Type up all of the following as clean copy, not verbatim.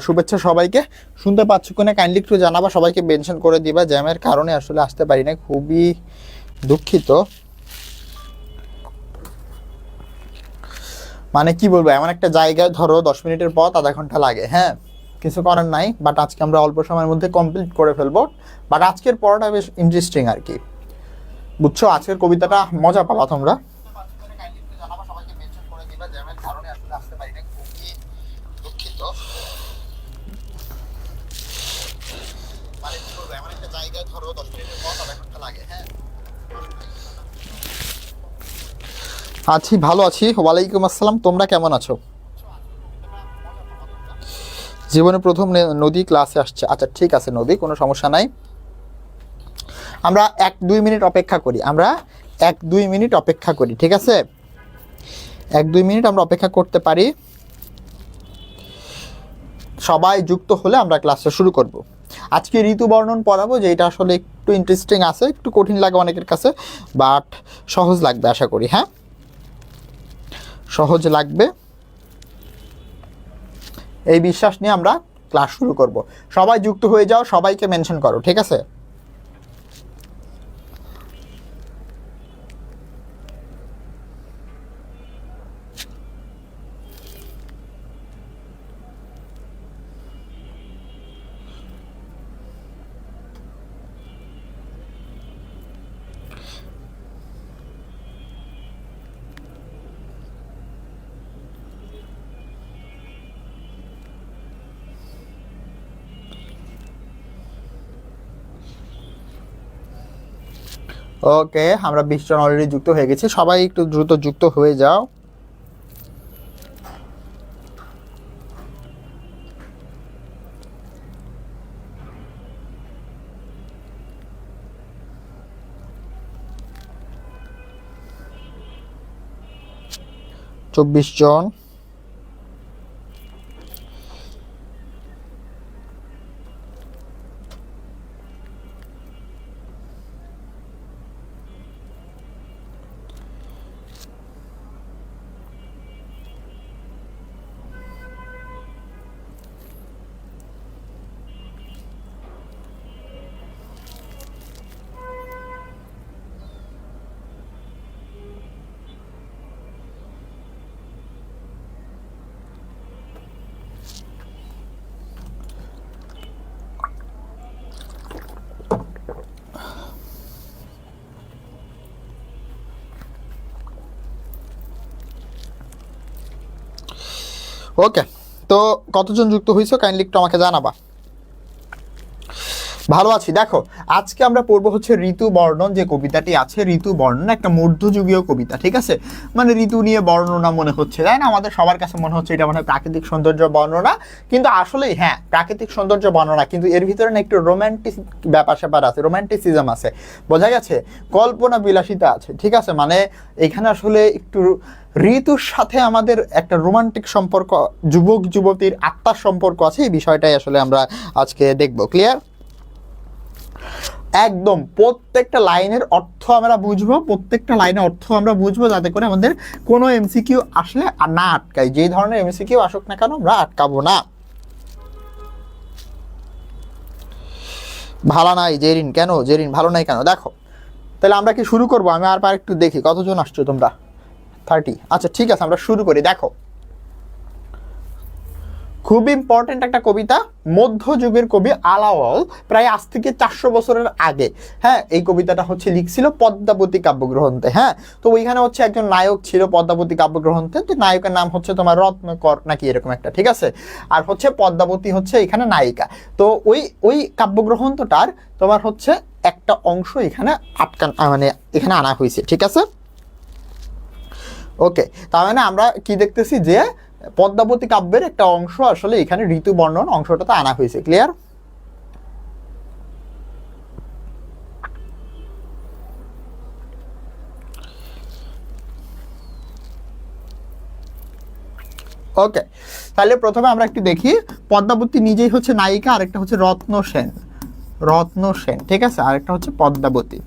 শুভেচ্ছা সবাইকে। শুনতে পাচ্ছ কিনা কাইন্ডলি একটু জানাবা, সবাইকে মেনশন করে দিবা। জ্যামের কারণে আসলে আসতে পারি না, খুবই দুঃখিত। মানে কি বলবো, এমন একটা জায়গায় ধরো 10 মিনিটের পথ আধা ঘন্টা লাগে, হ্যাঁ কিছু করার নাই। বাট আজকে আমরা অল্প সময়ের মধ্যে কমপ্লিট করে ফেলবো। বাট আজকের পড়াটা বেশ ইন্টারেস্টিং আর কি, বুঝছো? আজকের কবিতাটা মজা পাবা তোমরা। আছি, ভালো আছি। ওয়ালাইকুম আসসালাম। তোমরা কেমন আছো? জীবনে প্রথম নদী ক্লাসে আসছে। আচ্ছা ঠিক আছে নদী, কোনো সমস্যা নাই। আমরা 1-2 মিনিট অপেক্ষা করি, আমরা 1-2 মিনিট অপেক্ষা করি, ঠিক আছে? 1-2 মিনিট আমরা অপেক্ষা করতে পারি। সবাই যুক্ত হলে আমরা ক্লাসটা শুরু করব। আজকে ঋতু বর্ণন পড়াবো, যেটা আসলে একটু ইন্টারেস্টিং আছে, একটু কঠিন লাগে অনেকের কাছে, বাট সহজ লাগবে আশা করি। হ্যাঁ, সহজ লাগবে এই বিশ্বাস নিয়ে আমরা ক্লাস শুরু করব। সবাই যুক্ত হয়ে যাও, সবাইকে মেনশন করো, ঠিক আছে? ওকে, আমরা 20 জন অলরেডি যুক্ত হয়ে গেছি। সবাই একটু দ্রুত যুক্ত হয়ে যাও। চব্বিশ জন। ওকে, তো কতজন যুক্ত হয়েছো কাইন্ডলি একটু আমাকে জানাবা। ভালো আছি। দেখো আজকে আমরা পড়বো হচ্ছে ঋতু বর্ণন, যে কবিতাটি আছে ঋতু বর্ণন, একটা মধ্যযুগীয় কবিতা, ঠিক আছে? মানে ঋতু নিয়ে বর্ণনা মনে হচ্ছে, তাই না? আমাদের সবার কাছে মনে হচ্ছে এটা মনে হয় প্রাকৃতিক সৌন্দর্য বর্ণনা, কিন্তু আসলেই হ্যাঁ প্রাকৃতিক সৌন্দর্য বর্ণনা, কিন্তু এর ভিতরে না একটু রোম্যান্টিক ব্যাপার স্যাপার আছে, রোম্যান্টিসিজম আছে, বোঝা গেছে? কল্পনা বিলাসিতা আছে, ঠিক আছে? মানে এখানে আসলে একটু ঋতুর সাথে আমাদের একটা রোমান্টিক সম্পর্ক, যুবক যুবতীর আত্মার সম্পর্ক আছে, এই বিষয়টাই আসলে আমরা আজকে দেখবো। ক্লিয়ার? একদম প্রত্যেকটা লাইনের অর্থ আমরা বুঝবো, প্রত্যেকটা লাইনের অর্থ আমরা বুঝবো, যাতে করে আমাদের কোনো এমসিকিউ আসলে না আটকায়। যে ধরনের এমসিকিউ আসুক না কেন আমরা আটকাবো না। ভালো নাই জেরিন? কেন জেরিন ভালো নাই কেন? দেখো তাহলে আমরা কি শুরু করবো? আমি আর একটু দেখি কতজন আসছো তোমরা। 30। আচ্ছা ঠিক আছে, আমরা শুরু করি। দেখো খুব ইম্পর্টেন্ট একটা কবিতা, মধ্যযুগের কবি আলাওল, প্রায় আজ থেকে 400 বছরের আগে। হ্যাঁ, এই কবিতাটা হচ্ছে লিখছিল পদ্মাবতী কাব্যগ্রন্থে। হ্যাঁ, তো ওইখানে হচ্ছে একজন নায়ক ছিল পদ্মাবতী কাব্যগ্রন্থে, তো নায়কের নাম হচ্ছে তোমার রত্নকর নাকি এরকম একটা, ঠিক আছে? আর হচ্ছে পদ্মাবতী হচ্ছে এখানে নায়িকা। তো ওই কাব্যগ্রন্থটার তোমার হচ্ছে একটা অংশ এখানে মানে এখানে আনা হয়েছে, ঠিক আছে? ওকে, তার মানে আমরা কি দেখতেছি যে পদ্মাবতী কাব্যের একটা অংশ আসলে এখানে ঋতু বর্ণন অংশটাতে আনা হয়েছে। ক্লিয়ার? ওকে, তাহলে প্রথমে আমরা একটু দেখি, পদ্মাবতী নিজেই হচ্ছে নায়িকা, আরেকটা হচ্ছে রত্ন সেন, রত্ন সেন, ঠিক আছে? আরেকটা হচ্ছে পদ্মাবতী।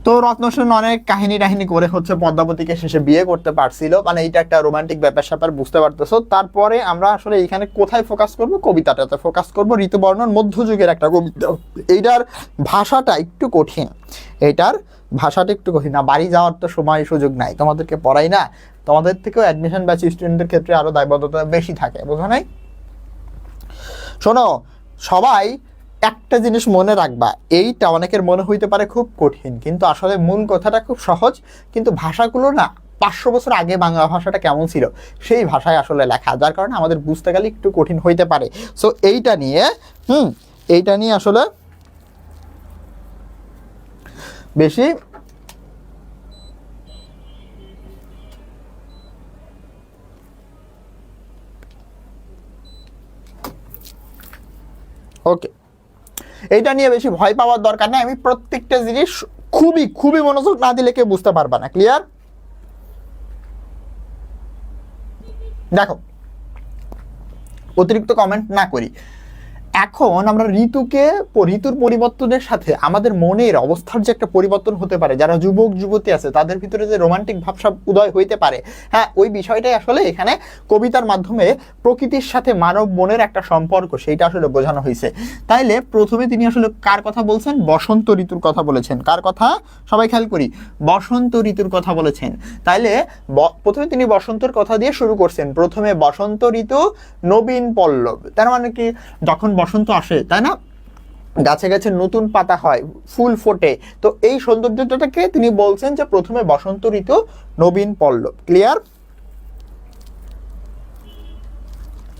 তো রত্নসেন অনেক কাহিনী টাহিনী করে হচ্ছে পদ্মাবতীকে শেষে বিয়ে করতে পারছিল, মানে এইটা একটা রোমান্টিক ব্যাপার স্যাপার, বুঝতে পারতেছো। তারপরে আমরা আসলে এখানে কোথায় ফোকাস করব, কবিতাটাতে ফোকাস করব। ঋতুবর্ণন মধ্যযুগের একটা কবিতা, এইটার ভাষাটা একটু কঠিন, এইটার ভাষাটা একটু কঠিন। না বাড়ি যাওয়ার তো সময় সুযোগ নাই, তোমাদেরকে পড়াই না, তোমাদের থেকেও অ্যাডমিশন ব্যাচ স্টুডেন্টদের ক্ষেত্রে আরো দায়বদ্ধতা বেশি থাকে, বোঝো নাই? শোনো সবাই, একটা জিনিস মনে রাখবা, এইটা অনেকের মনে হইতে পারে খুব কঠিন, কিন্তু আসলে মূল কথাটা খুব সহজ। কিন্তু ভাষাগুলো না 500 বছর আগে বাংলা ভাষাটা কেমন ছিল সেই ভাষায় আসলে লেখা, যার কারণে আমাদের বুঝতে গেলে একটু কঠিন হইতে পারে। সো এইটা নিয়ে আসলে বেশি ওকে, এইটা নিয়ে বেশি ভয় পাওয়ার দরকার নেই। আমি প্রত্যেকটা জিনিস খুবই খুবই মনোযোগ না দিলে কেউ বুঝতে পারবা না। ক্লিয়ার? দেখো, অতিরিক্ত কমেন্ট না করি। এখন আমরা ঋতুর পরিবর্তনের সাথে আমাদের মনের অবস্থার যে একটা পরিবর্তন হতে পারে, যারা যুবক যুবতী আছে তাদের ভিতরে যে রোমান্টিক ভাবসাব উদয় হইতে পারে, হ্যাঁ ওই বিষয়টাই আসলে এখানে কবিতার মাধ্যমে প্রকৃতির সাথে মানব মনের একটা সম্পর্ক সেইটা আসলে বোঝানো হয়েছে। তাইলে প্রথমে তিনি আসলে কার কথা বলছেন? বসন্ত ঋতুর কথা বলেছেন। কার কথা? সবাই খেয়াল করি, বসন্ত ঋতুর কথা বলেছেন। তাইলে প্রথমে তিনি বসন্তের কথা দিয়ে শুরু করছেন। প্রথমে বসন্ত ঋতু নবীন পল্লব, তার মানে কি, যখন বসন্ত আসে তাই না, গাছে গাছে নতুন পাতা হয়, ফুল ফোটে, তো এই সৌন্দর্যটাকে তিনি বলছেন যে প্রথমে বসন্ত ঋতু নবীন পল্লব। ক্লিয়ার?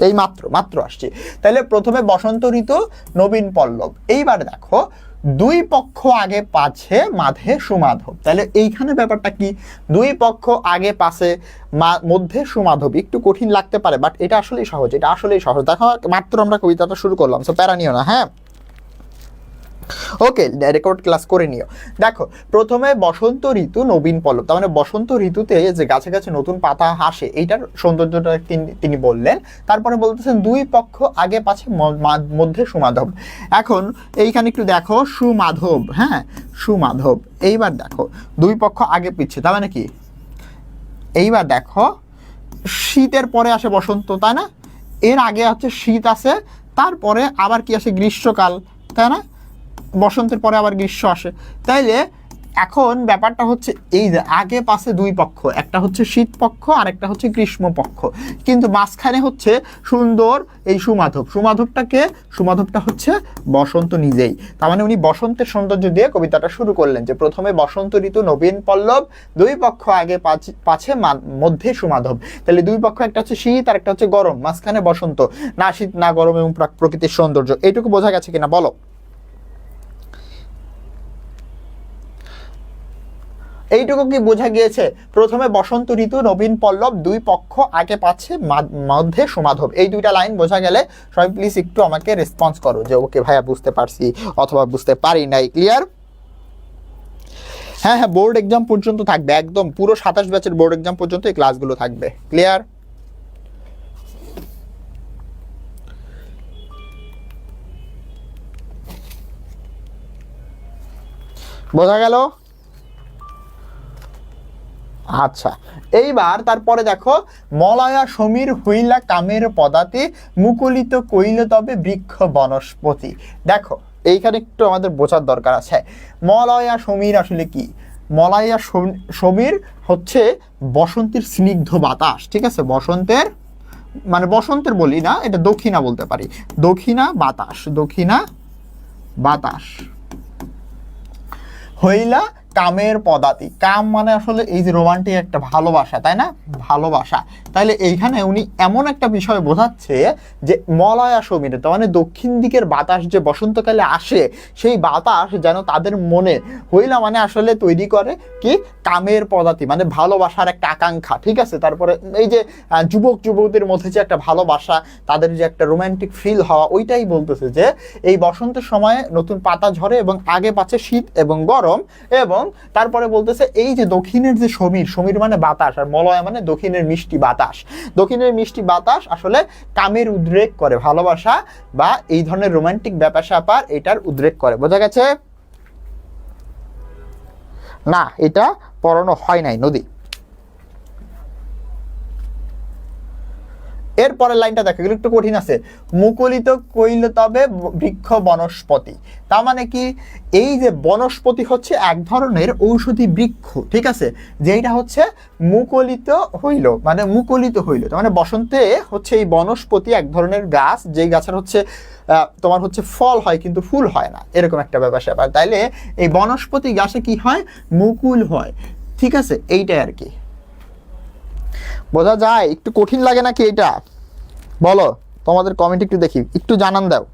এই মাত্র আসছে। তাহলে প্রথমে বসন্ত ঋতু নবীন পল্লব। এইবার দেখো, দুই পক্ষ আগে পাছে মাঝে সুমাধব। তাহলে এইখানে ব্যাপারটা কি? দুই পক্ষ আগে পাশে মধ্যে সুমাধব, একটু কঠিন লাগতে পারে, বাট এটা আসলেই সহজ, এটা আসলেই সহজ। দেখো মাত্র আমরা কবিতাটা শুরু করলাম, সো প্যারা নিও না, হ্যাঁ ওকে, রেকর্ড ক্লাস করে নিও। দেখো, প্রথমে বসন্ত ঋতু নবীন পল্লব, তার মানে বসন্ত ঋতুতে যে গাছে গাছে নতুন পাতা আসে এইটার সৌন্দর্যটা তিনি বললেন। তারপরে বলতেছেন দুই পক্ষ আগে পাছে মধ্যে সুমাধব। এখন এইখানে একটু দেখো, সুমাধব, হ্যাঁ সুমাধব। এইবার দেখো দুই পক্ষ আগে পিচ্ছে, তার মানে কি? এইবার দেখো, শীতের পরে আসে বসন্ত, তাই না? এর আগে হচ্ছে শীত আসে, তারপরে আবার কি আসে? গ্রীষ্মকাল, তাই না? বসন্তের পরে আবার গ্রীষ্ম আসে। তাইলে এখন ব্যাপারটা হচ্ছে এই যে আগে পাশে দুই পক্ষ, একটা হচ্ছে শীত পক্ষ আর একটা হচ্ছে গ্রীষ্ম পক্ষ, কিন্তু মাঝখানে হচ্ছে সুন্দর এই সুমাধবটা হচ্ছে বসন্ত নিজেই। তার মানে উনি বসন্তের সৌন্দর্য দিয়ে কবিতাটা শুরু করলেন, যে প্রথমে বসন্ত ঋতু নবীন পল্লব, দুই পক্ষ আগে পাছে মধ্যে সুমাধব। তাহলে দুই পক্ষ, একটা হচ্ছে শীত আর একটা হচ্ছে গরম, মাঝখানে বসন্ত, না শীত না গরম, এবং প্রকৃতির সৌন্দর্য। এইটুকু বোঝা গেছে কিনা বলো? এইটুকু কি বোঝা গিয়েছে? প্রথমে বসন্ত ঋতু নবীন পল্লব, দুই পক্ষ আগে পাচ্ছে মধ্যে সুমাধব, এই দুইটা লাইন বোঝা গেলে সবাই প্লিজ একটু আমাকে রেসপন্স করো যে ওকে ভাইয়া বুঝতে পারছি অথবা বুঝতে পারি নাই। ক্লিয়ার? হ্যাঁ, বোর্ড এক্সাম পর্যন্ত থাকবে, একদম পুরো 27 ব্যাচের বোর্ড এক্সাম পর্যন্ত এই ক্লাসগুলো থাকবে। ক্লিয়ার? বোঝা গেল? আচ্ছা, এইবার তারপরে দেখো, মলয়া সমীর হইলা কামের পদাতি, মুকুলিত কইল তবে বৃক্ষ বনস্পতি। দেখো এইখানে একটু আমাদের বোঝার দরকার আছে, মলয়া সমীর আসলে কি? মলয়া সমীর হচ্ছে বসন্তের স্নিগ্ধ বাতাস, ঠিক আছে? বসন্তের মানে বসন্তের বলি না, এটা দক্ষিণা বলতে পারি, দক্ষিণা বাতাস হইলা কামের পদাতি। কাম মানে আসলে এই যে রোমান্টিক একটা ভালোবাসা, তাই না? ভালোবাসা। তাইলে এইখানে উনি এমন একটা বিষয় বোঝাচ্ছে যে মলয়া সমীর, তার মানে দক্ষিণ দিকের বাতাস যে বসন্তকালে আসে, সেই বাতাস যেন তাদের মনে হইলা মানে আসলে তৈরি করে কি? কামের পদাতি, মানে ভালোবাসার একটা আকাঙ্ক্ষা, ঠিক আছে? তারপরে এই যে যুবক যুবতীদের মধ্যে যে একটা ভালোবাসা, তাদের যে একটা রোমান্টিক ফিল হওয়া, ওইটাই বলতেছে যে এই বসন্তের সময় নতুন পাতা ঝরে এবং আগে পাচ্ছে শীত এবং গরম। এবং তারপরে বলতেছে এই যে দক্ষিণের যে সমীর মানে বাতাস, আর মলয়া মানে দক্ষিণের মিষ্টি বাতাস, দক্ষিণের মিষ্টি বাতাস আসলে কামের উদ্রেক করে, ভালোবাসা বা এই ধরনের রোমান্টিক ব্যাপার স্যাপার এটার উদ্রেক করে। বোঝা গেছে? না, এটা পড়ানো হয় নাই নদী। এর পরের লাইনটা দেখো, এগুলো একটু কঠিন আছে। মুকুলিত কইল তবে বৃক্ষ বনস্পতি। তার মানে কি, এই যে বনস্পতি হচ্ছে এক ধরনের ঔষধি বৃক্ষ, ঠিক আছে, যেটা হচ্ছে মুকুলিত হইল, মানে মুকুলিত হইল, তার মানে বসন্তে হচ্ছে এই বনস্পতি এক ধরনের গাছ, যেই গাছের হচ্ছে তোমার হচ্ছে ফল হয় কিন্তু ফুল হয় না, এরকম একটা ব্যাপার। তাইলে এই বনস্পতি গাছে কি হয়, মুকুল হয়, ঠিক আছে, এইটাই আর কি। বোঝা যায়? একটু কঠিন লাগে নাকি এটা, বলো তোমাদের কমেন্ট একটু দেখি, একটু জানান দাও।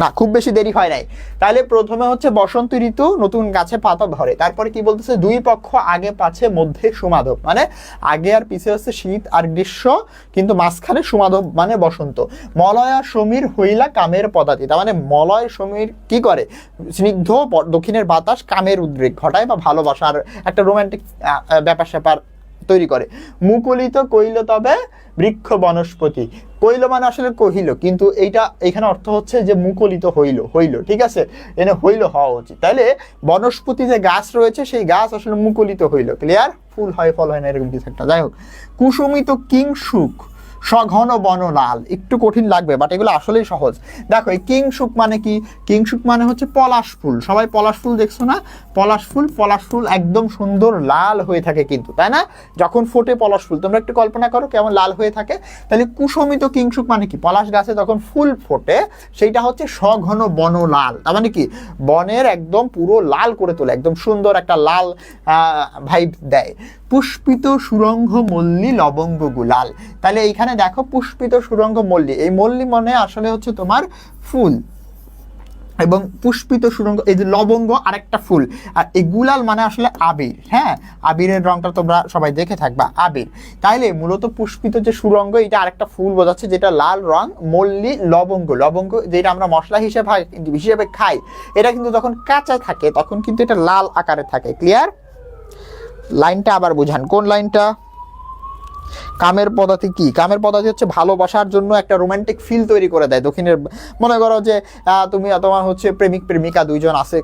না, খুব বেশি দেরি হয় নাই। তাহলে প্রথমে হচ্ছে বসন্ত ঋতু, নতুন গাছে পাতা ধরে। তারপরে কি বলতেছে, দুই পক্ষ আগে পাছে মধ্যে সুমাধব, মানে আগে আর পিছে হচ্ছে শীত আর গ্রীষ্ম, কিন্তু মাঝখানে সুমাধব মানে বসন্ত। মলয়া সমীর হইলা কামের পদাতি, তার মানে মলয় সমীর কি করে, স্নিগ্ধ দক্ষিণের বাতাস কামের উদ্রেক ঘটায় বা ভালোবাসার একটা রোমান্টিক ব্যাপার স্যাপার তৈরি করে। মুকুলিত কইল তবে বৃক্ষ বনস্পতি, কইল মানে আসলে কহিল, কিন্তু এইটা এখানে অর্থ হচ্ছে যে মুকুলিত হইল, ঠিক আছে, এনে হইল হওয়া উচিত। তাইলে বনস্পতি যে গাছ রয়েছে সেই গাছ আসলে মুকুলিত হইল, ক্লিয়ার, ফুল হয় ফল হয় না, এরকম কিছু একটা। যাই হোক, কুসুমিত কিংসুক সঘন বনলাল, একটু কঠিন লাগবে বাট এগুলো আসলেই সহজ। দেখো, এই কিংসুক মানে কি, কিংসুক মানে হচ্ছে পলাশ ফুল, সবাই পলাশ ফুল দেখছো না, পলাশ ফুল একদম সুন্দর লাল হয়ে থাকে কিন্তু, তাই না, যখন ফোটে পলাশ ফুল, তোমরা একটু কল্পনা করো কেমন লাল হয়ে থাকে। তাহলে কুসুমিত কিংসুক মানে কি, পলাশ গাছে যখন ফুল ফোটে সেইটা হচ্ছে সঘন বনলাল, তার মানে কি বনের একদম পুরো লাল করে তোলে, একদম সুন্দর একটা লাল ভাইব দেয়। পুষ্পিত সুরঙ্গ মল্লী লবঙ্গ গুলাল, তাহলে এইখানে দেখো পুষ্পিত সুরঙ্গ মল্লী, এই মল্লী মানে আসলে হচ্ছে তোমার ফুল, এবং পুষ্পিত সুরঙ্গ এই যে লবঙ্গ আরেকটা ফুল, আর এই গুলাল মানে আসলে আবির, হ্যাঁ, আবিরের রংটা তোমরা সবাই দেখে থাকবা, আবির। তাইলে মূলত পুষ্পিত যে সুরঙ্গ, এটা আরেকটা ফুল বোঝাচ্ছে যেটা লাল রং, মল্লী লবঙ্গ যেটা আমরা মশলা হিসেবে খাই, এটা কিন্তু যখন কাঁচা থাকে তখন কিন্তু এটা লাল আকারে থাকে, ক্লিয়ার। লাইনটা আবার বুঝান, কোন লাইনটা? কামের পদাতি কি, কামের পদাতি হচ্ছে ভালোবাসার জন্য একটা রোমান্টিক ফিল তৈরি করে দেয় দক্ষিণের। মনে করো যে তুমি তোমার হচ্ছে প্রেমিক প্রেমিকা দুইজন আছে,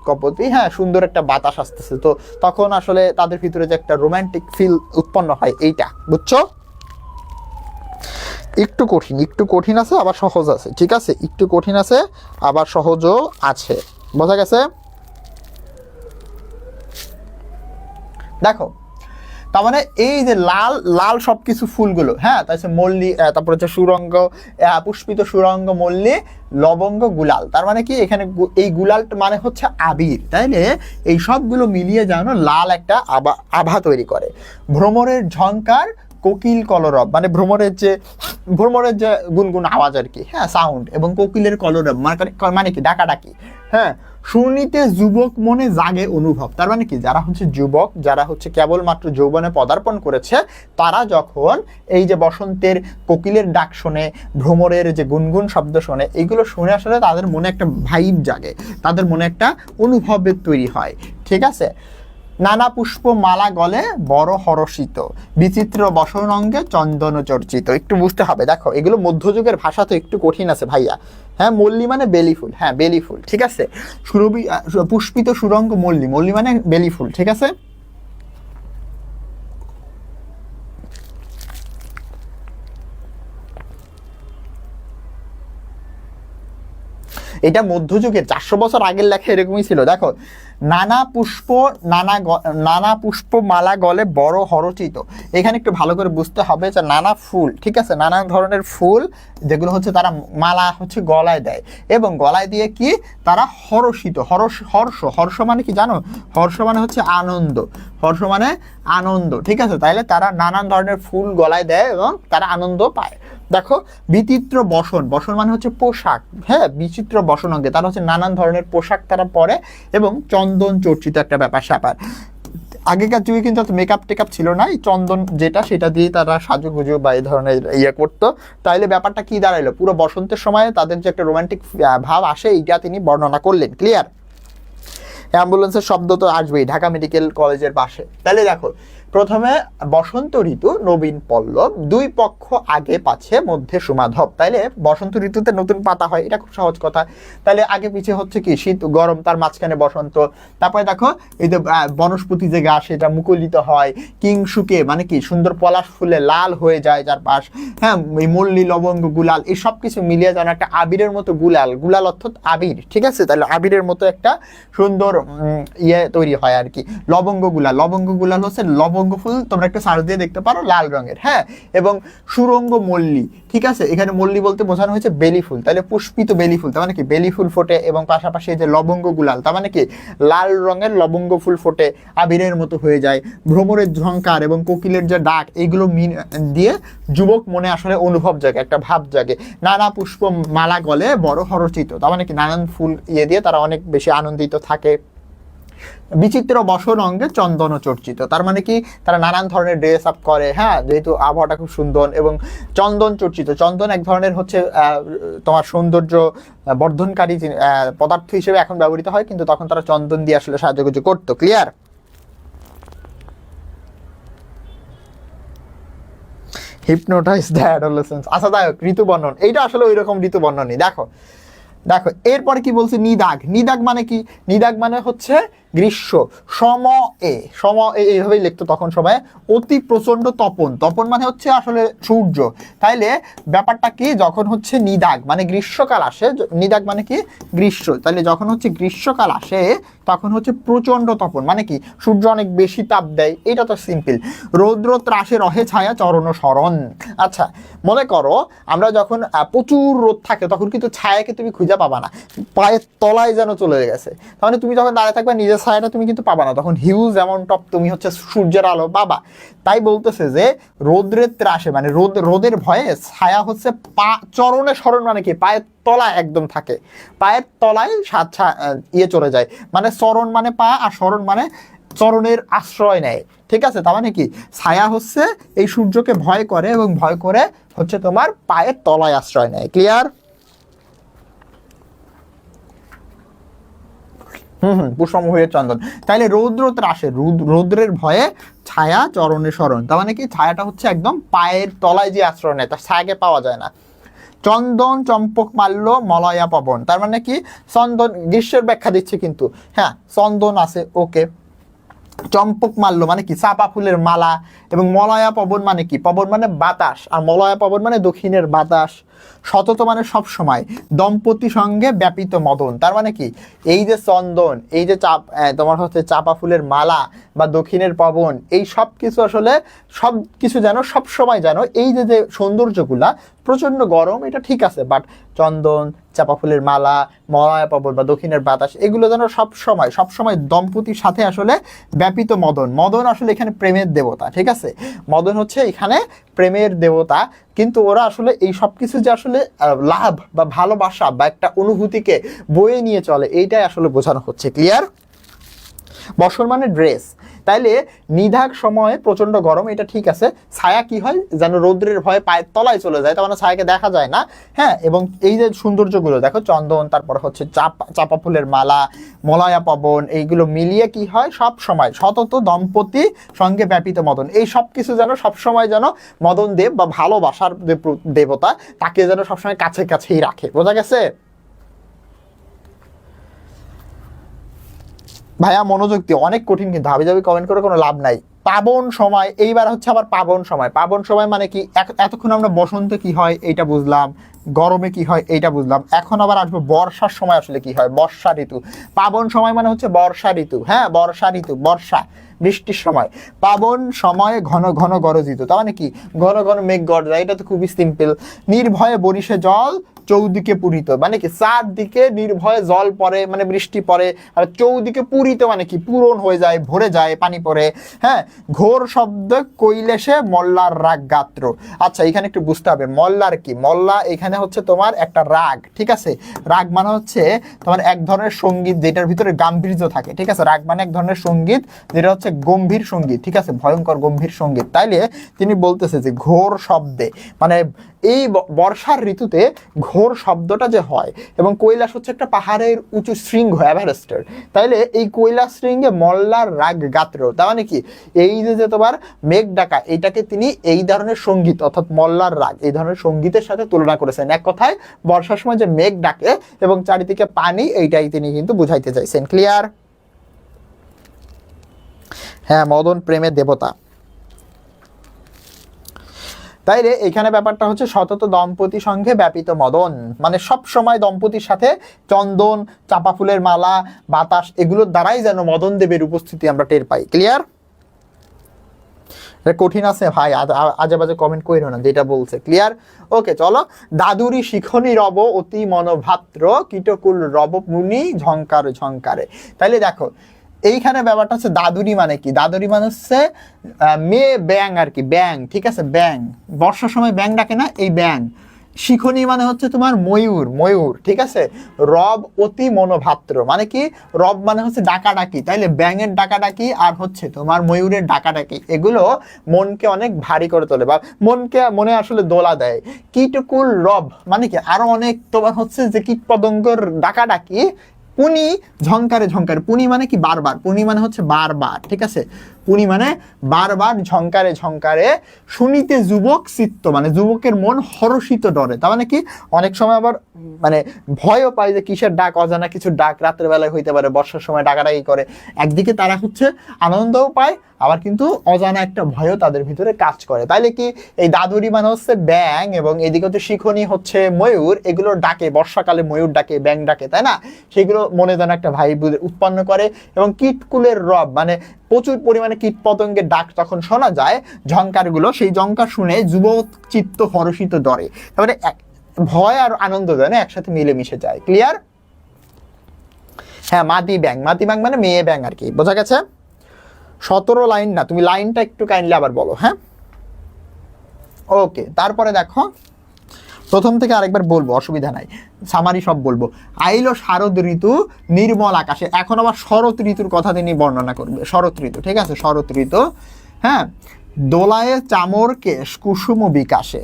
কপতি, হ্যাঁ, সুন্দর একটা বাতাস আসতেছে, তো তখন আসলে তাদের ভিতরে যে একটা রোমান্টিক ফিল উৎপন্ন হয়, এইটা বুঝছো? একটু কঠিন আছে আবার সহজ আছে, ঠিক আছে, একটু কঠিন আছে আবার সহজও আছে, বোঝা গেছে? দেখো, তার মানে এই যে লাল লাল সবকিছু ফুলগুলো, হ্যাঁ, তারপরে মল্লী, তারপর হচ্ছে সুরঙ্গ, পুষ্পিত সুরঙ্গ মল্লী লবঙ্গ গুলাল, তার মানে কি এখানে এই গুলাল মানে হচ্ছে আবির, তাইলে এই সবগুলো মিলিয়ে যেন লাল একটা আভা তৈরি করে। ভ্রমরের ঝংকার কোকিল কলরব, মানে ভ্রমরের যে গুনগুন আওয়াজ আর কি, হ্যাঁ, সাউন্ড, এবং কোকিলের কলরব মানে কি ডাকাডাকি, হ্যাঁ, শুনিতে যুবক মনে জাগে অনুভব, তার মানে কি যারা হচ্ছে যুবক, যারা হচ্ছে কেবলমাত্র যৌবনে পদার্পণ করেছে, তারা যখন এই যে বসন্তের কোকিলের ডাক শোনে, ভ্রমরের যে গুনগুন শব্দ শোনে, এইগুলো শুনে আসলে তাদের মনে একটা ভাইব জাগে, তাদের মনে একটা অনুভবের তৈরি হয়, ঠিক আছে। নানা পুষ্প মালা গলে বড় হরষিত, বিচিত্র বসন অঙ্গে চন্দন চর্চিত, একটু বুঝতে হবে। দেখো, এগুলো মধ্যযুগের ভাষা, তো একটু কঠিন আছে ভাইয়া, হ্যাঁ। মল্লী মানে বেলি ফুল, হ্যাঁ, বেলি ফুল, ঠিক আছে। পুষ্পিত সুরঙ্গ মল্লী মানে বেলি ফুল, ঠিক আছে। এটা মধ্যযুগের 400 বছর আগের লেখা, এরকমই ছিল। দেখো, নানা পুষ্প মালা গলে বড় হরচিত, এখানে একটু ভালো করে বুঝতে হবে যে নানা ফুল, ঠিক আছে, নানা ধরনের ফুল যেগুলো হচ্ছে তারা মালা হচ্ছে গলায় দেয়, এবং গলায় দিয়ে কি তারা হরষিত, হর্ষ মানে কি জানো, হর্ষ মানে হচ্ছে আনন্দ, ঠিক আছে। তাইলে তারা নানান ধরনের ফুল গলায় দেয় এবং তারা আনন্দ পায়। দেখো, বিচিত্র বসন মানে হচ্ছে পোশাক, হ্যাঁ, বিচিত্র বসন অঙ্গে, তারা হচ্ছে নানান ধরনের পোশাক তারা পরে, এবং চন্দন চর্চিত একটা ব্যাপার স্যাপার। আগেকার যুগে কিন্তু মেকআপ টেকআপ ছিল না, এই চন্দন যেটা সেটা দিয়ে তারা সাজুগুজু বা এই ধরনের ইয়ে করতো। তাইলে ব্যাপারটা কি দাঁড়াইলো, পুরো বসন্তের সময় তাদের যে একটা রোমান্টিক ভাব আসে, এইটা তিনি বর্ণনা করলেন, ক্লিয়ার। অ্যাম্বুলেন্সের শব্দ তো আসবেই ঢাকা মেডিকেল কলেজের পাশে। তাহলে দেখো প্রথমে বসন্ত ঋতু নবীন পল্লব, দুই পক্ষ আগে পাছে মধ্যে সমাধব। তাইলে বসন্ত ঋতুতে নতুন পাতা হয়, এটা খুব সহজ কথা। তাহলে আগে পিছে হচ্ছে কি শীত গরম, তার মাঝখানে বসন্ত। তারপরে দেখো এই যে বনস্পতি যে গাছ সেটা মুকুলিত হয়, কিংশুকে মানে কি সুন্দর পলাশ ফুলে লাল হয়ে যায় চারপাশ। হ্যাঁ, এই মল্লী লবঙ্গ গুলাল এই সব কিছু মিলিয়ে যেন একটা আবিরের মতো গুলাল, গুলাল অর্থাৎ আবির, ঠিক আছে। তাহলে আবিরের মতো একটা সুন্দর ইয়ে তৈরি হয় আর কি। লবঙ্গ গুলাল, লবঙ্গ গুলাল হচ্ছে লবঙ্গ ফুল, তোমরা একটা সার্চ দিয়ে দেখতে পারো, লাল রঙের। হ্যাঁ, এবং সুরঙ্গ মল্লী, ঠিক আছে। এখানে মল্লী বলতে বোঝানো হয়েছে বেলি ফুল, তাহলে পুষ্পিত বেলি ফুল, তার মানে কি বেলি ফুল ফোটে, এবং পাশাপাশি এই যে লবঙ্গ গুলাল তার মানে কি লাল রঙের লবঙ্গ ফুল ফোটে, আবিরের মতো হয়ে যায়। ভ্রমরের ঝংকার এবং কোকিলের যে ডাক এইগুলো দিয়ে যুবক মনে আসলে অনুভব জাগে, একটা ভাব জাগে। নানা পুষ্প মালা গলে বড় হরচিত, তার মানে কি নানান ফুল ইয়ে দিয়ে তারা অনেক বেশি আনন্দিত থাকে। বিচিত্র বসন অঙ্গে চন্দন চর্চিত, তার মানে কি তারা নানান ধরনের ড্রেস আপ করে। হ্যাঁ, যেহেতু আবহাওয়াটা খুব সুন্দর, এবং চন্দন চর্চিত, চন্দন এক ধরনের হচ্ছে তোমার সৌন্দর্য বর্ধনকারী পদার্থ হিসেবে এখন ব্যবহৃত হয়, কিন্তু তখন তারা চন্দন দিয়ে আসলে সাহায্য করতো। ক্লিয়ার? হিপনোটাইজ দ্য অ্যাডোলেসেন্স, আশাদায়ক ঋতু বর্ণন, এইটা আসলে ওই রকম ঋতু বর্ণনই। দেখো দেখো এরপরে কি বলছে, নিদাগ। নিদাগ মানে কি? নিদাগ মানে হচ্ছে গ্রীষ্ম। সম এ এইভাবেই লিখতো তখন সবাই। অতি প্রচন্ড তপন, তপন মানে হচ্ছে আসলে সূর্য। তাইলে ব্যাপারটা কি, যখন হচ্ছে নিদাগ মানে গ্রীষ্মকাল আসে, নিদাগ মানে কি গ্রীষ্ম, তাহলে যখন হচ্ছে গ্রীষ্মকাল আসে তখন হচ্ছে প্রচন্ড তপন মানে কি সূর্য অনেক বেশি তাপ দেয়, এটা তো সিম্পল। রৌদ্র ত্রাসে রহে ছায়া চরণ শরণ। আচ্ছা, মনে করো আমরা যখন প্রচুর রোদ থাকে তখন কিন্তু ছায়াকে তুমি খুঁজে পাবা না, পায়ের তলায় যেন চলে গেছে। তাহলে তুমি যখন দাঁড়িয়ে থাকবে নিজের ছায়াটা তুমি কিন্তু পাবা না, তখন হিউজ অ্যামাউন্ট অফ তুমি হচ্ছে সূর্যের আলো পাবা। তাই বলতেছে যে রৌদ্রের ত্রাসে মানে রোদের ভয়ে ছায়া হচ্ছে চরণে শরণ মানে কি পায়ের তলায় একদম থাকে, পায়ের তলায় ইয়ে চলে যায়। মানে চরণ মানে পা, আর শরণ মানে চরণের আশ্রয় নেয়, ঠিক আছে। তার মানে কি ছায়া হচ্ছে এই সূর্যকে ভয় করে, এবং ভয় করে হচ্ছে তোমার পায়ের তলায় আশ্রয় নেয়। ক্লিয়ার? পুষ্পমোহের চন্দন। তাইলে রৌদ্র ত্রাসে, রৌদ্রের ভয়ে ছায়া চরণে শরণ, তার মানে কি ছায়াটা হচ্ছে একদম পায়ের তলায় যে আশ্রয় নেয়, তার ছায়াকে পাওয়া যায় না। চন্দন চম্পক মাল্য মলয়া পবন, তার মানে কি চন্দন, গ্রীষ্মের ব্যাখ্যা দিচ্ছে কিন্তু। হ্যাঁ, চন্দন আছে, ওকে। চম্পক মাল্য মানে কি চাপা ফুলের মালা, এবং মলয়া পবন মানে কি, পবন মানে বাতাস, আর মলয়া পবন মানে দক্ষিণের বাতাস। সতত মানে সব সময়। দম্পতি সঙ্গে ব্যাপিত মদন, তার মানে কি এই যে চন্দন, এই যে তোমার হচ্ছে চাপা ফুলের মালা বা দক্ষিণের পবন, এই সব কিছু আসলে সব কিছু যেন সব সময় যেন এই যে সৌন্দর্যগুলা, প্রচন্ড গরম এটা ঠিক আছে, বাট চন্দন, চাপা ফুলের মালা, মলয়া পবন বা দক্ষিণের বাতাস এগুলো যেন সব সময় দম্পতির সাথে আসলে ব্যাপিত মদন। মদন আসলে এখানে প্রেমের দেবতা, ঠিক আছে। মদন হচ্ছে এখানে প্রেমের দেবতা, কিন্তু ওরা আসলে এই সব কিছু যে আসলে লাভ বা ভালোবাসা বা একটা অনুভূতিকে বয়ে নিয়ে চলে, এইটাই আসলে বোঝানো হচ্ছে। ক্লিয়ার? বসন মানে ড্রেস। তাইলে নিধাগ সময়ে প্রচন্ড গরম, এটা ঠিক আছে। ছায়া কি হয় যেন রৌদ্রের ভয়ে পায়ের তলায় চলে যায়, তার মানে ছায়াকে দেখা যায় না। হ্যাঁ, এবং এই যে সৌন্দর্যগুলো দেখো, চন্দন, তারপর হচ্ছে চাপা ফুলের মালা, মলয়া পবন, এইগুলো মিলিয়ে কি হয় সব সময় সতত দম্পতি সঙ্গে ব্যাপিত মদন, এই সব কিছু যেন সবসময় যেন মদন দেব বা ভালোবাসার যে দেবতা তাকে যেন সবসময় কাছেই রাখে। বোঝা গেছে? ভাইয়া মনোযোগ দিয়ে, অনেক কঠিন কিন্তু, হাবি জাবি কমেন্ট করে কোনো লাভ নাই। পাবন সময়, এইবার হচ্ছে আবার পাবন সময়। পাবন সময় মানে কি, এতক্ষণ আমরা বসন্তে কি হয় এইটা বুঝলাম, গরমে কি হয় এইটা বুঝলাম, এখন আবার আসবো বর্ষার সময় আসলে কি হয়, বর্ষা ঋতু। পাবন সময় মানে হচ্ছে বর্ষা ঋতু। হ্যাঁ, বর্ষা ঋতু, বর্ষা বৃষ্টির সময়। পাবন সময়ে ঘন ঘন গরজিত, তার মানে কি ঘন ঘন মেঘ গর্জা, এটা তো খুবই সিম্পল। নির্ভয়ে বরিশে জল চৌদিকে পূরিত, মানে কি চারদিকে নির্ভয়ে জল পড়ে মানে বৃষ্টি পড়ে, আর চৌদিকে পূরিত মানে কি পূরণ হয়ে যায়, ভরে যায়, পানি পড়ে। হ্যাঁ, ঘোর শব্দ কৈলেশে মল্লার রাগ গাত্র। আচ্ছা, এখানে একটু বুঝতে হবে মল্লার কি। মল্লা এখানে হচ্ছে তোমার একটা রাগ, ঠিক আছে। রাগ মানে হচ্ছে তোমার এক ধরনের সঙ্গীত যেটার ভিতরে গাম্ভীর্য থাকে, ঠিক আছে। রাগ মানে এক ধরনের সঙ্গীত যেটা হচ্ছে গম্ভীর সঙ্গীত, ঠিক আছে, ভয়ঙ্কর গম্ভীর সঙ্গীত। তাইলে তিনি বলতেছে যে ঘোর শব্দে, মানে এই বর্ষার ঋতুতে ঘোর শব্দটা যে হয়, এবং কৈলাস হচ্ছে একটা পাহাড়ের উঁচু শৃঙ্গ এভারেস্টের, তাইলে এই কৈলাস শৃঙ্গে মল্লার রাগ গাত্র, তার মানে কি এই যে তোমার মেঘ ডাকা, এইটাকে তিনি এই ধরনের সঙ্গীত অর্থাৎ মল্লার রাগ এই ধরনের সঙ্গীতের সাথে তুলনা করেছেন। এক কথায় বর্ষার সময় যে মেঘ ডাকে এবং চারিদিকে পানি, এইটাই তিনি কিন্তু বুঝাইতে চাইছেন। ক্লিয়ার? হ্যাঁ, মদন প্রেমের দেবতা। তাইলে এখানে ব্যাপারটা হচ্ছে সতত দম্পতি সঙ্গে ব্যাপিত মদন, মানে সব সময় দম্পতির সাথে চন্দন, চাপা ফুলের মালা, বাতাস, এগুলোর দ্বারাই যেন মদন দেবের উপস্থিতি আমরা টের পাই। ক্লিয়ার? কঠিন আছে ভাই, আজে বাজে কমেন্ট কইরো না, যেটা বলছে। ক্লিয়ার? ওকে, চলো। দাদুরি শিখনি রব অতি মনোভাত্র, কীটকুল রব মুনি ঝঙ্কার ঝঙ্কারে। তাইলে দেখো এইখানে ব্যাপারটা হচ্ছে দাদুরি মানে কি, দাদুরি মানে হচ্ছে মেয়ে ব্যাং আর কি, ব্যাং, ঠিক আছে, ব্যাং, বর্ষার সময় ব্যাং ডাকে না, এই ব্যাং। শিখনি মানে হচ্ছে তোমার ময়ূর, ময়ূর, ঠিক আছে। রব অতি মনোভাত্র মানে কি, রব মানে হচ্ছে ডাকাডাকি, তাইলে ব্যাঙের ডাকাডাকি আর হচ্ছে তোমার ময়ূরের ডাকাডাকি, এগুলো মনকে অনেক ভারী করে তোলে বা মনে আসলে দোলা দেয়। কীটকুল রব মানে কি আরো অনেক তোমার হচ্ছে যে কীট পতঙ্গের ডাকাডাকি। পুনি ঝঙ্কারে ঝঙ্কারে, পুনি মানে কি বারবার, পুনি মানে হচ্ছে বারবার, ঠিক আছে, পুনি মানে বারবার, ঝঙ্কারে ঝঙ্কারে শুনিতে যুবক চিত্ত, মানে যুবকের মন হরষিত ডরে, তার মানে কি অনেক সময় আবার মানে ভয়ও পায় যে কিসের ডাক, অজানা কিছু ডাক রাত্রের বেলায় হইতে পারে, বর্ষার সময় ডাকাডাকি করে। একদিকে তারা হচ্ছে আনন্দও পায়, আবার কিন্তু অজানা একটা ভয়ও তাদের ভিতরে কাজ করে। তাইলে কি এই দাদুরি মানে হচ্ছে ব্যাং, এবং এদিকে হচ্ছে শিখনি হচ্ছে ময়ূর, এগুলোর ডাকে, বর্ষাকালে ময়ূর ডাকে, ব্যাং ডাকে, তাই না, সেগুলো মনে যেন একটা ভাই উৎপন্ন করে। এবং কীটকুলের রব মানে প্রচুর পরিমাণে কীট পতঙ্গের ডাক তখন শোনা যায়, ঝঙ্কারগুলো, সেই ঝঙ্কার শুনে যুবক চিত্ত হরষিত ডরে, তারপরে ভয় আর আনন্দ যেন একসাথে মিলেমিশে যায়। ক্লিয়ার? হ্যাঁ, মাদি ব্যাং, মাদি ব্যাং মানে মেয়ে ব্যাং আর কি, বোঝা গেছে? 17 লাইন না, তুমি লাইনটা একটু কাইন্ডলি আবার বলো। হ্যাঁ, ওকে। তারপরে দেখো, প্রথম থেকে আরেকবার বলবো, অসুবিধা নাই, সামারি সব বলবো। আইলো শারদ ঋতু নির্মল আকাশে, এখন আবার শরৎ ঋতুর কথা তিনি বর্ণনা করবে। শরৎ ঋতু, ঠিক আছে, শরৎ ঋতু। হ্যাঁ, দোলায়ে চামর কেশ কুসুম বিকাশে।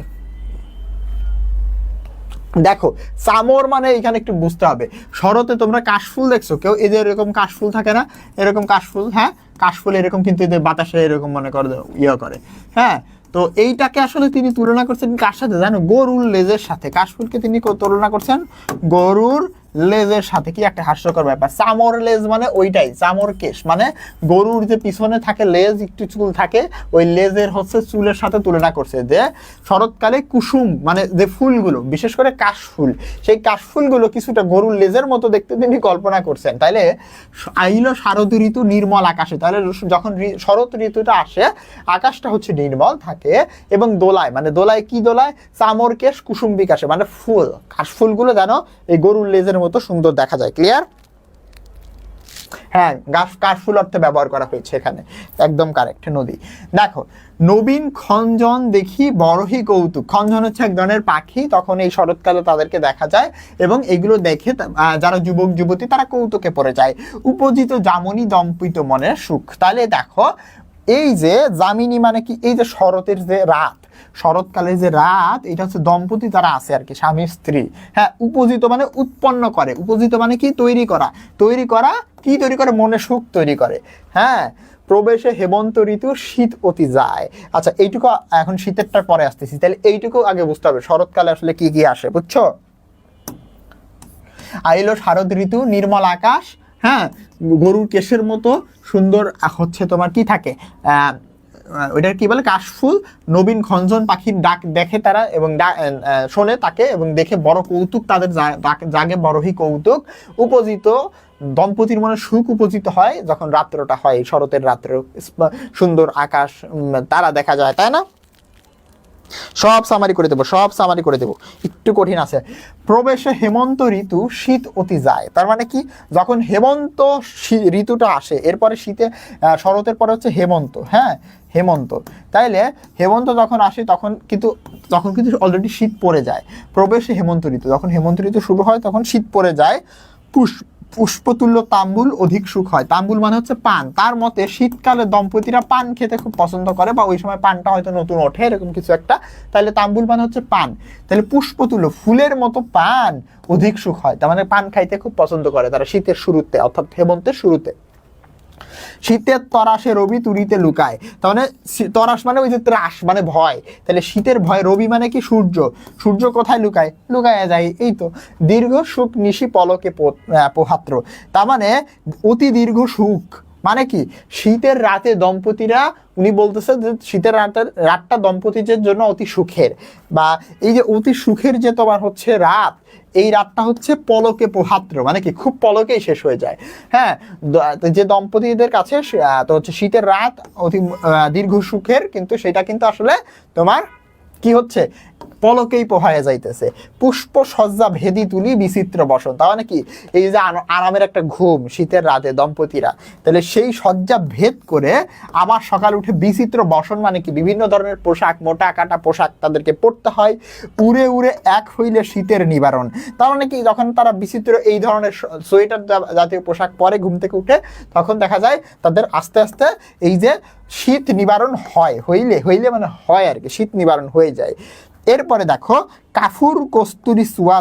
দেখো চামর মানে এখানে একটু বুঝতে হবে, শরতে তোমরা কাশফুল দেখছো কেউ, এদের এরকম কাশফুল থাকে না, এরকম কাশফুল, হ্যাঁ, কাশফুল এরকম কিন্তু এদের বাতাসে এরকম মনে করে ইয়ে করে। হ্যাঁ, তো এইটাকে আসলে তিনি তুলনা করছেন কার সাথে জানো, গরুর লেজের সাথে। কাশফুলকে তিনি তুলনা করছেন গরুর লেজের সাথে। কি একটা হাস্যকর ব্যাপার, চামর লেজ মানে ওইটাই, চামর কেশ মানে গরুর যে পিছনে থাকে লেজ, একটু চুল থাকে, ওই লেজের হচ্ছে চুলের সাথে তুলনা করছে। যে শরৎকালে কুসুম মানে যে ফুলগুলো, বিশেষ করে কাশফুল, সেই কাশফুলগুলো কিছুটা গরুর লেজের মতো দেখতে তিনি কল্পনা করছেন। তাইলে আইলো শারদ ঋতু নির্মল আকাশে, তাহলে যখন শরৎ ঋতুটা আসে আকাশটা হচ্ছে নির্মল থাকে, এবং দোলায় মানে দোলায় কি দোলায়, চামর কেশ কুসুম বিকাশে মানে ফুল, কাশফুলগুলো যেন এই গরুর লেজের মতো সুন্দর দেখা যায়। ক্লিয়ার? হ্যাঁ, কাশফুল অর্থে ব্যবহার করা হয়েছে এখানে, একদম কারেক্ট। নদী, দেখো নবীন খঞ্জন দেখি বড়হি কৌতুক, খঞ্জন হচ্ছে এক ধরনের পাখি, তখন এই শরৎকালে তাদেরকে দেখা যায়, এবং এগুলো দেখে যারা যুবক যুবতী তারা কৌতুকে পড়ে যায়। উপজিত যামিনী দম্পিত মনের সুখ। তাহলে দেখো এই যে যামিনী মানে কি, এই যে শরতের যে রাত, শরৎকালে যে রাত, এটা হচ্ছে দম্পতি যারা আছে আর কি, স্বামী স্ত্রী। হ্যাঁ, উপজিত মানে উৎপন্ন করে, উপজিত মানে কি তৈরি করা, তৈরি করা, কি তৈরি করে, মনে সুখ তৈরি করে। হ্যাঁ, প্রবেশে হেমন্ত ঋতুর শীত অতি যায়। আচ্ছা, এইটুকু এখন শীতেরটার পরে আসতেছি, তাহলে এইটুকু আগে বুঝতে হবে শরৎকালে আসলে কি কি আসে, বুঝছো? আইলো শারদ ঋতু নির্মল আকাশ, হ্যাঁ, গরুর কেশের মতো সুন্দর হচ্ছে তোমার কি থাকে, ওইটার কি বলে, কাশফুল। নবীন খঞ্জন পাখির ডাক দেখে তারা, এবং শোনে তাকে, এবং দেখে বড় কৌতুক তাদের জাগে, বড়হি কৌতুক। উপজিত দম্পতির মনে সুখ উপজিত হয় যখন রাত্রটা হয়, শরতের রাত্র, সুন্দর আকাশ, তারা দেখা যায়, তাই না? সব সামারি করে দেবো, সব সামারি করে দেবো, একটু কঠিন আছে। প্রবেশে হেমন্ত ঋতু শীত অতি যায়, তার মানে কি, যখন হেমন্ত ঋতুটা আসে, এরপরে শীতে, শরতের পরে হচ্ছে হেমন্ত। হ্যাঁ, হেমন্ত, তাইলে হেমন্ত যখন আসে তখন কিন্তু অলরেডি শীত পড়ে যায়। প্রবেশে হেমন্ত ঋতু, যখন হেমন্ত ঋতু শুরু হয় তখন শীত পড়ে যায়। পুষ্পতুল্য তাম্বুল অধিক সুখ হয়। তাম্বুল মানে হচ্ছে পান। তার মতে শীতকালে দম্পতিরা পান খেতে খুব পছন্দ করে, বা ওই সময় পানটা হয়তো নতুন ওঠে, এরকম কিছু একটা। তাহলে তাম্বুল মানে হচ্ছে পান। তাহলে পুষ্পতুল্য ফুলের মতো পান অধিক সুখ হয়, তার মানে পান খাইতে খুব পছন্দ করে তারা শীতের শুরুতে, অর্থাৎ হেমন্তের শুরুতে। শীতের তরাসে রবি তুরিতে লুকায়, তার মানে তরাস মানে ওই যে ত্রাস মানে ভয়, তাহলে শীতের ভয়। রবি মানে কি সূর্য, সূর্য কোথায় লুকায়, লুকায় যায় এই তো দীর্ঘ সুখ নিশি পলকে পোহাত্র, তার মানে অতি দীর্ঘ সুখ মানে কি শীতের রাতে দম্পতিরা, উনি বলতেছে যে শীতের রাতটা দম্পতিদের জন্য অতি সুখের, বা এই যে অতি সুখের যে তোমার হচ্ছে রাত, এই রাতটা হচ্ছে পলকে পোহাত্র, মানে কি খুব পলকেই শেষ হয়ে যায়। হ্যাঁ, যে দম্পতিদের কাছে তো হচ্ছে শীতের রাত অতি দীর্ঘ সুখের, কিন্তু সেটা কিন্তু আসলে তোমার কি হচ্ছে পলকেই পোহায়া যাইতেছে। পুষ্প সজ্জা ভেদি তুলি বিচিত্র বসন, তার মানে কি এই যে আরামের একটা ঘুম শীতের রাতে দম্পতিরা, তাহলে সেই সজ্জা ভেদ করে আবার সকাল উঠে বিচিত্র বসন মানে কি বিভিন্ন ধরনের পোশাক, মোটা কাটা পোশাক তাদেরকে পরতে হয়। উড়ে উড়ে এক হইলে শীতের নিবারণ, তার মানে কি যখন তারা বিচিত্র এই ধরনের সোয়েটার জাতীয় পোশাক পরে ঘুম থেকে উঠে, তখন দেখা যায় তাদের আস্তে আস্তে এই যে শীত নিবারণ হয়, হইলে মানে হয় আর কি, শীত নিবারণ হয়ে যায়। এরপরে দেখো কাফুর কস্তুরী সুয়া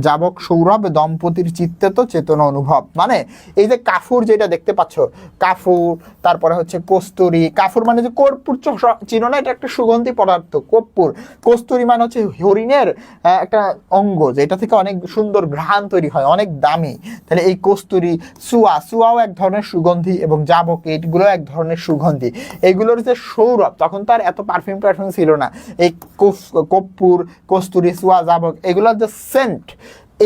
যাবক সৌরভ দম্পতির চিত্তে তো চেতনা অনুভব, মানে এই যে কাফুর যেটা দেখতে পাচ্ছ, কাফুর, তারপরে হচ্ছে কস্তুরী। কাফুর মানে যে কর্পূর চিনো না, এটা একটা সুগন্ধি পদার্থ। কর্পূর, কস্তুরী মানে হচ্ছে হরিণের একটা অঙ্গ, যেটা থেকে অনেক সুন্দর ঘ্রাণ তৈরি হয়, অনেক দামি। তাহলে এই কস্তুরী, সুয়াও এক ধরনের সুগন্ধি, এবং যাবক এইগুলো এক ধরনের সুগন্ধি। এইগুলোর যে সৌরভ, তখন তো আর এত পারফিউম ছিল না, এই কর্পূর, কস্তুরী, সুয়া, যাবক, এগুলোর যে সেন্ট,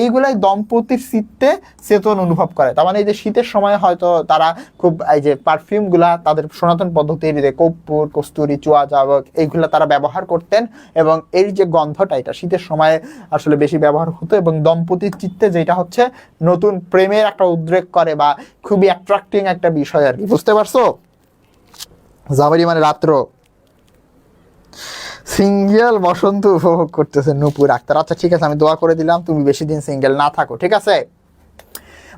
এইগুলাই দম্পতির চিত্তে চেতন অনুভব করে। তার মানে এই যে শীতের সময় হয়তো তারা খুব এই যে পারফিউম গুলা তাদের সনাতন পদ্ধতির যে কর্পূর, কস্তুরী, চুয়া, যাবক এইগুলা তারা ব্যবহার করতেন, এবং এর যে গন্ধটা এটা শীতের সময় আসলে বেশি ব্যবহার হতো, এবং দম্পতির চিত্তে যেটা হচ্ছে নতুন প্রেমের একটা উদ্রেক করে, বা খুবই অ্যাট্রাক্টিং একটা বিষয় আর কি, বুঝতে পারছো? জাবারি মানে রাত্র। সিঙ্গেল বসন্ত উপভোগ করতেছে নূপুর আক্তার। আচ্ছা ঠিক আছে, আমি দোয়া করে দিলাম তুমি বেশি দিন সিঙ্গেল না থাকো, ঠিক আছে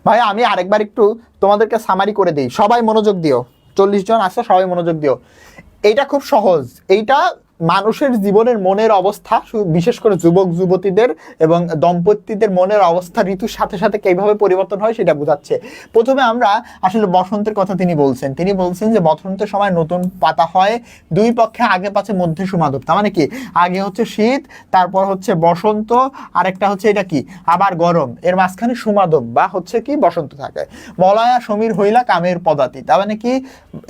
ভাই? আমি আরেকবার একটু তোমাদেরকে সামারি করে দিই, সবাই মনোযোগ দিও, 40 জন আছে, সবাই মনোযোগ দিও। এইটা খুব সহজ, এইটা মানুষের জীবনের মনের অবস্থা, বিশেষ করে যুবক যুবতীদের এবং দম্পতিদের মনের অবস্থা ঋতুর সাথে সাথে কিভাবে পরিবর্তন হয় সেটা বোঝাচ্ছে। প্রথমে আমরা আসলে বসন্তের কথা তিনি বলছেন যে বসন্তের সময় নতুন পাতা হয়, দুই পক্ষে আগে পাছে মধ্যে সুমাধব, তার মানে কি আগে হচ্ছে শীত, তারপর হচ্ছে বসন্ত, আরেকটা হচ্ছে এটা কি আবার গরম, এর মাঝখানে সুমাধব বা হচ্ছে কি বসন্ত থাকে। মলয়া সমীর হইলা কামের পদাতি, তার মানে কি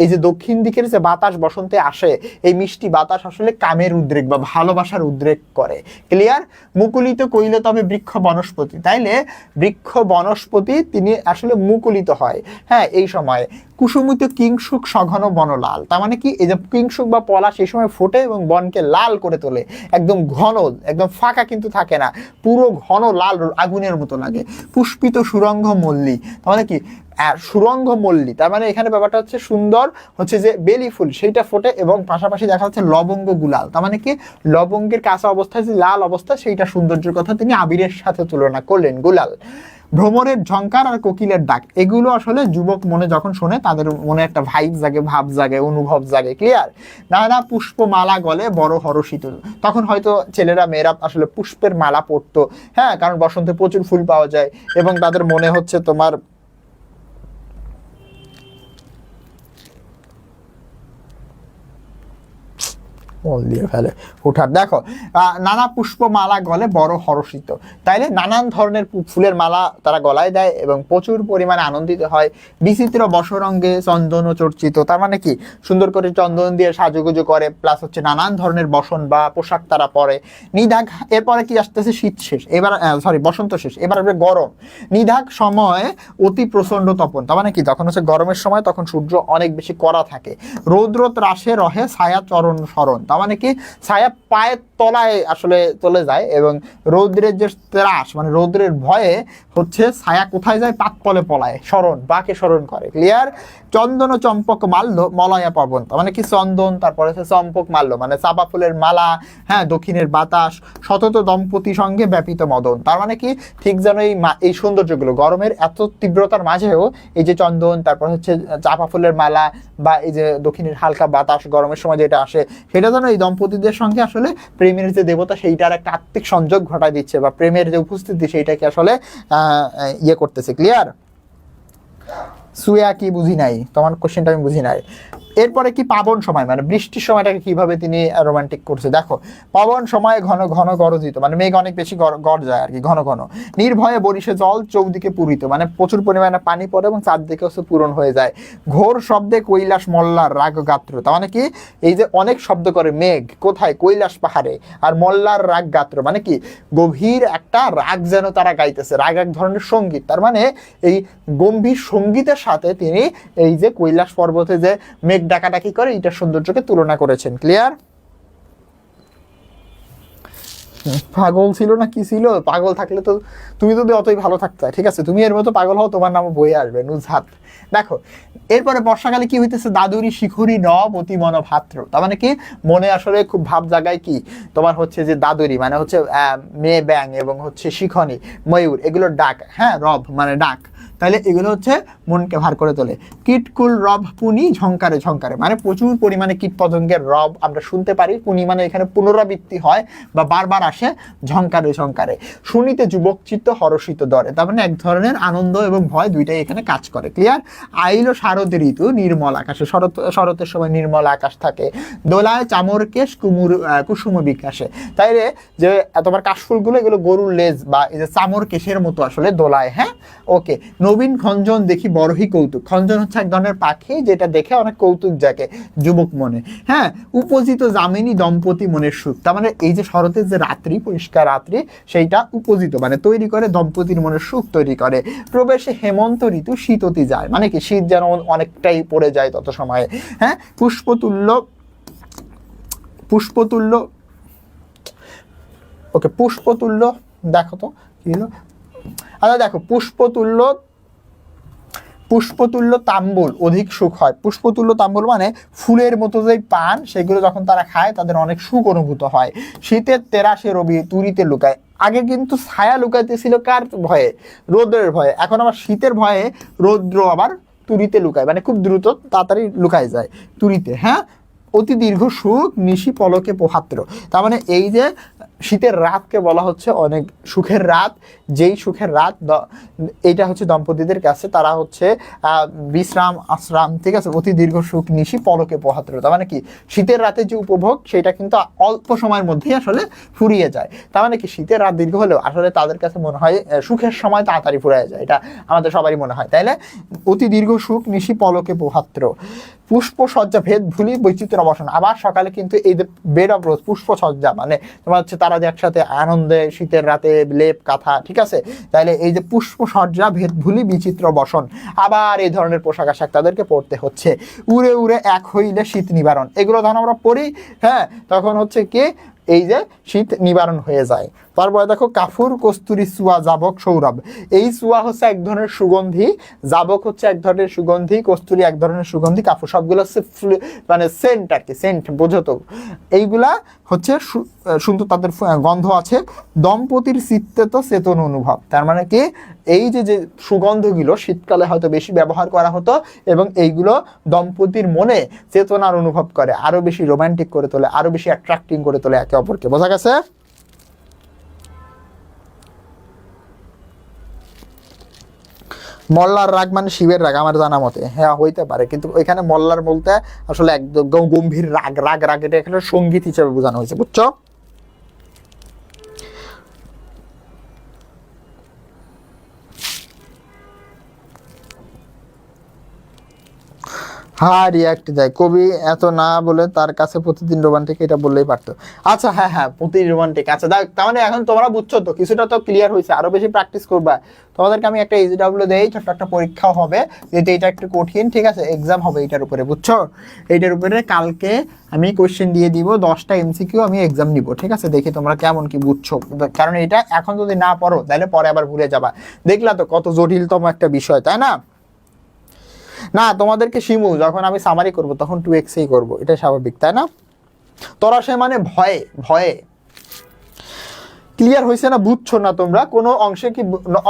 এই যে দক্ষিণ দিকের যে বাতাস বসন্তে আসে, এই মিষ্টি বাতাস আসলে কামের উদ্রেক বা ভালোবাসার উদ্রেক করে। ক্লিয়ার? মুকুলিত কইলে তবে বৃক্ষ বনস্পতি, তাইলে বৃক্ষ বনস্পতি তিনি আসলে মুকুলিত হয় হ্যাঁ এই সময়। কুসুমিত কিংসুক সঘন বনলাল, তার মানে কি এই যে কিংসুক বা পলাশ এই সময় ফোটে এবং বনকে লাল করে তোলে, একদম ঘন, একদম ফাঁকা কিন্তু থাকে না, পুরো ঘন লাল আগুনের মতো লাগে। পুষ্পিত সুরঙ্গ মল্লী, তার মানে কি সুরঙ্গ মল্লী, তার মানে এখানে ব্যাপারটা হচ্ছে সুন্দর হচ্ছে যে বেলি ফুল সেইটা ফোটে, এবং পাশাপাশি দেখা যাচ্ছে লবঙ্গ গুলাল, তার মানে কি লবঙ্গের কাঁচা অবস্থায় যে লাল অবস্থা সেইটা সৌন্দর্যের কথা তিনি আবিরের সাথে তুলনা করলেন, গুলাল। ভ্রমরের ঝংকার আর কোকিলের ডাক, এগুলো আসলে যুবক মনে যখন শোনে তাদের মনে একটা ভাইব জাগে, ভাব জাগে, অনুভব জাগে। ক্লিয়ার? নানা পুষ্প মালা গলে বড় হরষিত, তখন হয়তো ছেলেরা মেয়েরা আসলে পুষ্পের মালা পরতো, হ্যাঁ, কারণ বসন্তে প্রচুর ফুল পাওয়া যায়, এবং তাদের মনে হচ্ছে তোমার দিয়ে ফেলে হুঠার। দেখো নানা পুষ্পমালা গলে বড় হর্ষিত, তাইলে নানান ধরনের ফুলের মালা তারা গলায় দেয় এবং প্রচুর পরিমাণে আনন্দিত হয়। বিচিত্র বসরঙ্গে চন্দন চর্চিত, তার মানে কি সুন্দর করে চন্দন দিয়ে সাজুগুজু করে, প্লাস হচ্ছে নানান ধরনের বসন বা পোশাক তারা পরে। নিধাগ, এরপরে কি আসতেছে শীত শেষ, এবার বসন্ত শেষ, এবার আসবে গরম। নিধাগ সময় অতি প্রচন্ড তপন, তার মানে কি যখন হচ্ছে গরমের সময় তখন সূর্য অনেক বেশি কড়া থাকে। রৌদ্র ত্রাসে রহে ছায়া চরণ স্মরণ, তার মানে কি ছায়া পায়ের তলায় আসলে চলে যায় এবং রৌদ্রের যে ত্রাস মানে রৌদ্রের ভয়ে হচ্ছে ছায়া কোথায় যায়, পাততলে পলায়, বাকে স্মরণ করে। ক্লিয়ার? চন্দন ও চম্পক মাল্য মলয়া পবন, তার মানে কি চন্দন, তারপরে হচ্ছে চম্পক মাল্য মানে চাপা ফুলের মালা, হ্যাঁ, দক্ষিণের বাতাস, সতত দম্পতি সঙ্গে ব্যাপিত মদন, তার মানে কি ঠিক যেন এই সৌন্দর্যগুলো গরমের এত তীব্রতার মাঝেও এই যে চন্দন, তারপর হচ্ছে চাপা ফুলের মালা বা এই যে দক্ষিণের হালকা বাতাস গরমের সময় যেটা আসে, সেটা যেন এই দম্পতিদের সঙ্গে আসলে প্রেমের যে দেবতা সেইটার একটা আত্মিক সংযোগ ঘটায় দিচ্ছে, বা প্রেমের যে উপস্থিতি সেইটাকে আসলে ইয়ে করতেছে। ক্লিয়ার? সুয়া কি বুঝি নাই, তোমার কোশ্চেনটা আমি বুঝি নাই। এরপরে কি পাবন সময় মানে বৃষ্টির সময়টাকে কিভাবে তিনি রোমান্টিক করছে দেখো। পাবন সময় ঘন ঘন গরজিত মানে মেঘ অনেক বেশি গরজায় আর কি, ঘন ঘন। নির্ভয়ে বরিশে জল চৌদিকে পূরিত মানে প্রচুর পরিমাণে পানি পড়ে এবং চারদিকে হচ্ছে পূরণ হয়ে যায়। ঘোর শব্দে কৈলাস মল্লার রাগ গাত্র, তার মানে কি এই যে অনেক শব্দ করে মেঘ কোথায়, কৈলাস পাহাড়ে, আর মল্লার রাগ গাত্র মানে কি গভীর একটা রাগ যেন তারা গাইতেছে, রাগ এক ধরনের সঙ্গীত, তার মানে এই গম্ভীর সঙ্গীতের সাথে তিনি এই যে কৈলাস পর্বতে যে মেঘ ডাকাডাকি করে এটার সৌন্দর্যকে তুলনা করেছেন। ক্লিয়ার? পাগল ছিল না কি ছিল, পাগল থাকলে তো তুমি যদি অতই ভালো থাকতে, ঠিক আছে, তুমি এর মতো পাগল হও তোমার নামও বইয়ে আসবে নুজহাত। দেখো এরপরে বর্ষাকালে কি হইতেছে, দাদুরি শিখুরি নব অতি মন ভাত্র, তার মানে কি মনে আসলে খুব ভাব জায়গায় কি তোমার হচ্ছে যে দাদুরি মানে হচ্ছে মেয়ে ব্যাং এবং হচ্ছে শিখনি ময়ূর এগুলোর ডাক, হ্যাঁ, রব মানে ডাক, তাহলে এগুলো হচ্ছে মনকে ভার করে তোলে। কীটকুল রব পুনি ঝংকারে ঝংকারে মানে প্রচুর পরিমাণে কীট পতঙ্গের রব আমরা শুনতে পারি, পুনি মানে এখানে পুনরাবৃত্তি হয় বা বারবার আসে, ঝংকারে ঝংকারে। শুনিতে যুবক চিত্ত হরষিত দরে, তার মানে এক ধরনের আনন্দ এবং ভয় দুইটাই এখানে কাজ করে। ক্লিয়ার? আইলো শারদ ঋতু নির্মল আকাশে, শরতের সময় নির্মল আকাশ থাকে। দোলায় চামর কেশ কুসুম বিকাশে, তাইলে যে তোমার কাশফুলগুলো এগুলো গরুর লেজ বা এই যে চামর কেশের মতো আসলে দোলায়। হ্যাঁ, ওকে। নবীন খঞ্জন দেখি বড়হি কৌতুক, খঞ্জন হচ্ছে এক ধরনের পাখি যেটা দেখে অনেক কৌতুক জাগে যুবক মনে। হ্যাঁ, উপজিত যামিনী দম্পতি মনের সুখ, তার মানে এই যে শরতের যে রাত্রি, পরিষ্কার রাত্রি, সেইটা উপজিত মানে তৈরি করে দম্পতির মনের সুখ তৈরি করে। প্রবেশে হেমন্ত ঋতু শীততি যায় মানে কি শীত যেন অনেকটাই পড়ে যায় তত সময়ে। হ্যাঁ, পুষ্পতুল্য ওকে, পুষ্পতুল্য দেখো তো কি হলো, আচ্ছা দেখো, পুষ্পতুল্য তাম্বুল অধিক সুখ হয়। পুষ্পতুল্য তাম্বুল মানে ফুলের মতো যে পান, সেগুলো যখন তারা খায় তাদের অনেক সুখ অনুভূত হয়। শীতের তেরাসে রবি তুরিতে লুকায়, আগে কিন্তু ছায়া লুকাইতেছিল কার ভয়ে, রৌদ্রের ভয়ে, এখন আবার শীতের ভয়ে রৌদ্র আবার তুরিতে লুকায় মানে খুব দ্রুত তাড়াতাড়ি লুকায় যায় তুরিতে। হ্যাঁ, অতি দীর্ঘ সুখ নিশি পলকে পোহাত্র, তার মানে এই যে শীতের রাতকে বলা হচ্ছে অনেক সুখের রাত, যেই সুখের রাত এইটা হচ্ছে দম্পতিদের কাছে তারা হচ্ছে বিশ্রাম আশ্রাম, ঠিক আছে, অতি দীর্ঘ সুখ নিশি পলকে পোহাত্র, তার মানে কি শীতের রাতের যে উপভোগ সেটা কিন্তু অল্প সময়ের মধ্যেই আসলে ফুরিয়ে যায়। তার মানে কি শীতের রাত দীর্ঘ হলেও আসলে তাদের কাছে মনে হয় সুখের সময় তাড়াতাড়ি ফুরিয়ে যায়, এটা আমাদের সবারই মনে হয়, তাইলে অতি দীর্ঘ সুখ নিশি পলকে পোহাত্র। পুষ্পসজ্জা ভেদ ভুলি বৈচিত্র্য অবসান, আবার সকালে কিন্তু এই যে বেড অফ রোজ পুষ্পসজ্জা মানে তোমার হচ্ছে তারা যে একসাথে আনন্দে শীতের রাতে লেপ কাঁথা, ঠিক আছে, তাহলে এই যে পুষ্পসজ্জা ভেদ ভুলি বিচিত্র বসন, আবার এই ধরনের পোশাক আশাক তাদেরকে পড়তে হচ্ছে। উড়ে উড়ে এক হইলে শীত নিবারণ, এগুলো যখন আমরা পড়ি, হ্যাঁ, তখন হচ্ছে কি এই যে শীত নিবারণ হয়ে যায়। তারপরে দেখো কাফুর কস্তুরি সুয়া জাবক সৌরভ, এই সুয়া হচ্ছে এক ধরনের সুগন্ধি, জাবক হচ্ছে এক ধরনের সুগন্ধি, কস্তুরি এক ধরনের সুগন্ধি, কাফুর সবগুলো হচ্ছে মানে সেন্ট আর কি, সেন্ট বোঝো তো, এইগুলা হচ্ছে সুন্দর, তাদের গন্ধ আছে। দম্পতির চিত্তে তো চেতন অনুভব, তার মানে কি এই যে যে সুগন্ধগুলো শীতকালে হয়তো বেশি ব্যবহার করা হতো এবং এইগুলো দম্পতির মনে চেতনার অনুভব করে, আরো বেশি রোমান্টিক করে তোলে, আরো বেশি অ্যাট্রাক্টিং করে তোলে একে অপরকে। বোঝা গেছে? মল্লার রাগ মানে শিবের রাগ আমার জানা মতে, হ্যাঁ হইতে পারে, কিন্তু ওইখানে মল্লার বলতে আসলে একদম গম্ভীর রাগ, রাগ এটা এখানে সঙ্গীত হিসেবে বোঝানো হয়েছে, বুঝছো? হ্যাঁ রিয়াক্ট দেয়, কবি এত না বলে তার কাছে প্রতিদিন রোমান্টিক, এটা বললেই পারতো। আচ্ছা হ্যাঁ হ্যাঁ প্রতিদিন রোমান্টিক, আচ্ছা দেখ তার মানে এখন তোমরা বুঝছো তো, কিছুটা তো ক্লিয়ার হয়েছে, আরো বেশি প্র্যাকটিস করবা। তোমাদেরকে আমি একটা এইচডব্লিউ দেই, ছোট্ট একটা পরীক্ষাও হবে, যেহেতু এটা একটু কঠিন, ঠিক আছে, এক্সাম হবে এটার উপরে, বুঝছো? এইটার উপরে কালকে আমি কোশ্চেন দিয়ে দিব, 10টা এমসিকিউ আমি এক্সাম নিব, ঠিক আছে? দেখি তোমরা কেমন কি বুঝছো, কারণ এটা এখন যদি না পড়ো তাহলে পরে আবার ভুলে যাবা। দেখলা তো কত জটিলতম একটা বিষয়, তাই না? না তোমাদেরকে শিমু যখন আমি সামারি করব তখন 2x-এই করব, এটা স্বাভাবিক, তাই না? তোরা সে মানে ভয়ে ভয়ে, ক্লিয়ার হয়েছে না? বুঝছো না তোমরা কোনো অংশে কি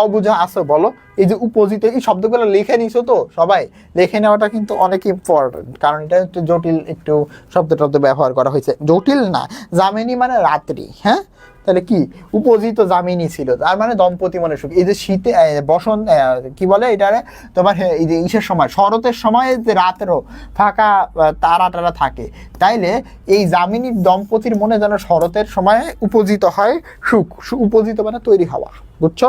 অবুঝা আছো বলো? এই যে উপজিত এই শব্দগুলো লিখে নিছো তো সবাই, লিখে নেওয়াটা কিন্তু অনেক ইম্পর্টেন্ট, কারণ এটা একটু জটিল একটু শব্দ টব্দ ব্যবহার করা হয়েছে। জটিল না, জামিনী মানে রাত্রি, হ্যাঁ, তাহলে কি উপজিত জামিনী ছিল, তার মানে দম্পতি মানে সুখ। এই যে শীতে বসন্ত কি বলে এটারে তোমার, এই যে ইসের সময় শরতের সময় যে রাতেরও ফাঁকা তারা টারা থাকে, তাইলে এই জামিনীর দম্পতির মনে যেন শরতের সময় উপজিত হয় সুখ, উপজিত মানে তৈরি হওয়া, বুঝছো?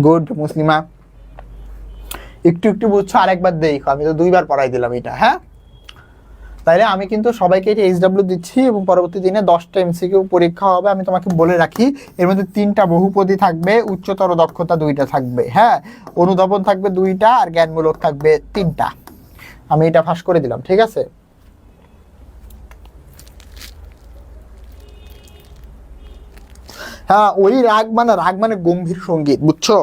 গুড মুসলিমা, একটু একটু বুঝছো, আরেকবার দেখো, আমি তো 2বার পড়াই দিলাম এটা, হ্যাঁ? তাইলে আমি কিন্তু সবাইকে এটা এইচডব্লিউ দিচ্ছি, এবং পরবর্তী দিনে 10টা এমসিকিউ পরীক্ষা হবে। আমি তোমাকে বলে রাখি, এর মধ্যে 3টা বহুপদী থাকবে, উচ্চতর দক্ষতা 2টা থাকবে, হ্যাঁ, অনুধাবন থাকবে 2টা, আর জ্ঞানমূলক থাকবে 3টা। আমি এটা ফাঁস করে দিলাম, ঠিক আছে? হ্যাঁ, ওই রাগ মানে গম্ভীর সঙ্গীত, বুঝছো?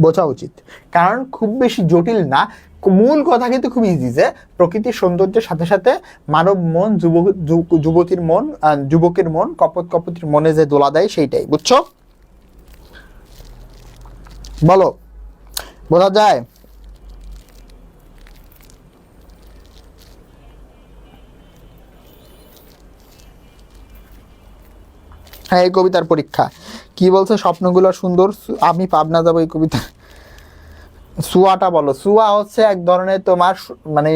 বোঝা উচিত, কারণ খুব বেশি জটিল না, মূল কথা কিন্তু খুব ইজি, যে প্রকৃতির সৌন্দর্যের সাথে সাথে মানব মন, যুবতীর মন, যুবকের মন, কপত কপতির মনে যে দোলা দেয় সেইটাই, বুঝছো? বলো, বোঝা যায়? হ্যাঁ, এই কবিতার পরীক্ষা কি বলছে? স্বপ্নগুলো সুন্দর, আমি পাবনা যাবো, এই কবিতা। সুয়াটা বলো। সুয়া হচ্ছে এক ধরনের তোমার মানে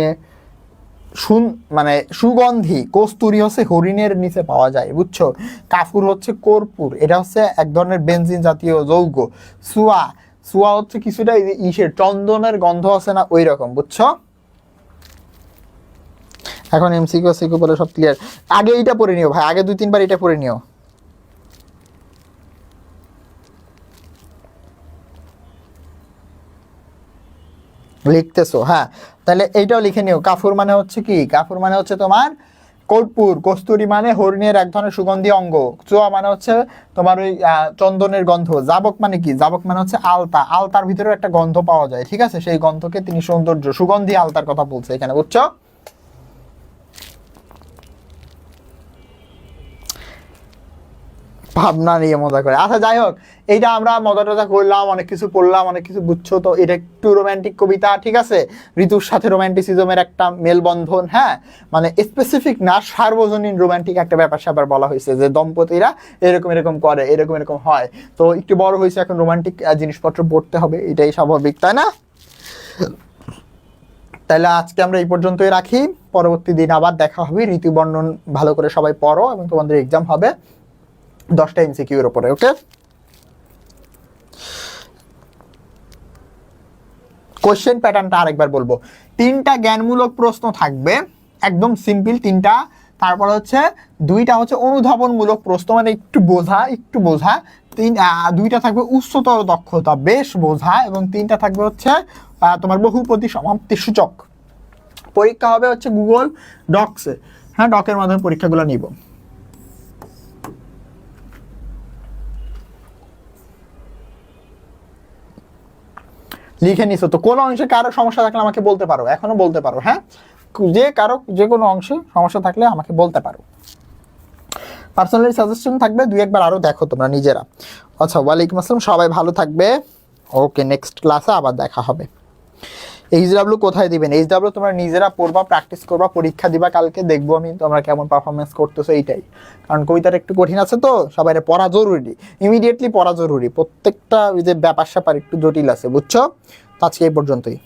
মানে সুগন্ধি, কস্তুরী হচ্ছে হরিণের নিচে পাওয়া যায়, বুঝছো? কাফুর হচ্ছে কর্পূর, এটা হচ্ছে এক ধরনের বেনজিন জাতীয় যৌগ। সুয়া, সুয়া হচ্ছে কিছুটা ইসের চন্দনের গন্ধ আছে না, ওই রকম, বুঝছো? এখন এমসিকিউ সিকিউ বলে সব ক্লিয়ার। আগে এইটা পড়ে নিও ভাই, আগে 2-3 বার এটা পড়ে নিও। লিখতেছো, হ্যাঁ, তাহলে এইটাও লিখে নিও। কাফুর মানে হচ্ছে কি? কাফুর মানে হচ্ছে তোমার কর্পূর, কস্তুরী মানে হরিণের এক ধরনের সুগন্ধি অঙ্গ, চুয়া মানে হচ্ছে তোমার ওই চন্দনের গন্ধ, জাবক মানে কি? জাবক মানে হচ্ছে আলতা, আলতার ভিতরে একটা গন্ধ পাওয়া যায়, ঠিক আছে? সেই গন্ধকে তিনি সৌন্দর্য, সুগন্ধি আলতার কথা বলছে এখানে, বুঝছো? ভাবনা নিয়ে মজা করে, আচ্ছা যাই হোক, এইটা আমরা মজা টজা করলাম, অনেক কিছু পড়লাম, অনেক কিছু বুঝছো তো। এটা একটু রোমান্টিক কবিতা, ঠিক আছে? ঋতুর সাথে রোমান্টিসিজমের একটা মেলবন্ধন, হ্যাঁ, মানে স্পেসিফিক না, সার্বজনীন রোমান্টিক একটা ব্যাপার স্যাপার বলা হয়েছে, যে দম্পতিরা এরকম এরকম করে, এরকম এরকম হয়। তো একটু বড় হয়েছে এখন, রোমান্টিক জিনিসপত্র পড়তে হবে, এটাই স্বাভাবিক, তাই না? তাহলে আজকে আমরা এই পর্যন্তই রাখি, পরবর্তী দিন আবার দেখা হবে। ঋতু বর্ণন ভালো করে সবাই পড়ো, এবং তোমাদের এক্সাম হবে 10টা এমসিকিউ এর উপরে, ওকে? কোশ্চেন প্যাটার্নটা আরেকবার বলবো, 3টা জ্ঞানমূলক প্রশ্ন থাকবে, একদম সিম্পল 3টা। তারপর হচ্ছে 2টা হচ্ছে অনুধাবনমূলক প্রশ্ন, মানে একটু বোঝা, একটু বোঝা। 2টা থাকবে উচ্চতর দক্ষতা, বেশ বোঝা, এবং 3টা থাকবে হচ্ছে তোমার বহুপদী সমাপ্তি সূচক। পরীক্ষা হবে হচ্ছে গুগল ডক্সে, হ্যাঁ, ডকের মাধ্যমে পরীক্ষাগুলো নিব। লিখে নিছো তো? কোনো অংশে কারো সমস্যা থাকলে আমাকে বলতে পারো, এখনো বলতে পারো, হ্যাঁ, যে কারো যে কোনো অংশে সমস্যা থাকলে আমাকে বলতে পারো। পার্সোনালি সাজেশন থাকবে, 2-1 বার আরো দেখো তোমরা নিজেরা। আচ্ছা, ওয়ালাইকুম আসসালাম, সবাই ভালো থাকবে। ওকে, নেক্সট ক্লাসে আবার দেখা হবে। এইচডব্লিউ কোথায় দিবেন? এইচডব্লিউ তোমরা নিজেরা পড়বা, প্র্যাকটিস করবা, পরীক্ষা দিবা, কালকে দেখবো আমি তোমরা কেমন পারফরমেন্স করতেছো, এইটাই। কারণ কবিতাটা একটু কঠিন আছে তো, সবাই পড়া জরুরি, ইমিডিয়েটলি পড়া জরুরি, প্রত্যেকটা যে ব্যাপার স্যাপার একটু জটিল আছে, বুঝছো? তো আজকে এই পর্যন্তই।